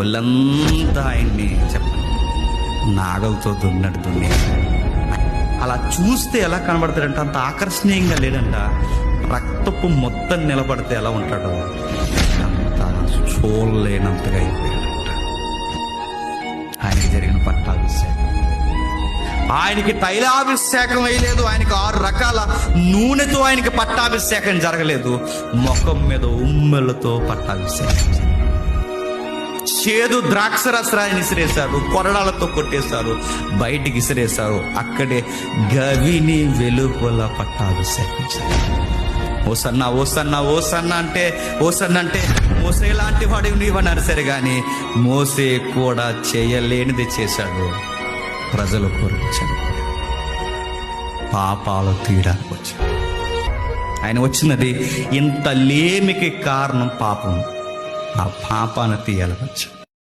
ఒళ్ళంతా ఆయన్ని చెప్పండి నాగలతో దున్నట్టు దున్నే. అలా చూస్తే ఎలా కనబడతాడంట, అంత ఆకర్షణీయంగా లేడంట. రక్తపు మొత్తం నిలబడితే ఎలా ఉంటాడో అంత చూడలేనంతగా అయిపోయాడంట. ఆయనకి జరిగిన పట్టాభిషేకం, ఆయనకి తైలాభిషేకం వేయలేదు, ఆయనకి 6 రకాల నూనెతో ఆయనకి పట్టాభిషేకం జరగలేదు. ముఖం మీద ఉమ్మెలతో పట్టాభిషేకం. చేదు ద్రాక్ష రసాన్ని ఇసిరేశారు, కొరడాలతో కొట్టేశారు, బయటికి ఇసిరేశారు. అక్కడే గవిని వెలుపల పట్టాభిషేకించారు. ఓసన్నా ఓసన్నా ఓసన్నా అంటే మోసే లాంటి వాడు నీవన్నారు సరే, కానీ మోసే కూడా చేయలేనిది చేశాడు. ప్రజల కొరకు చనిపోయాడు, పాపాలు తీయడానికి వచ్చాడు. ఆయన వచ్చినది ఇంత లేమికి కారణం పాపం. ఆ పాపాన్ని తీయాలి వచ్చాడు.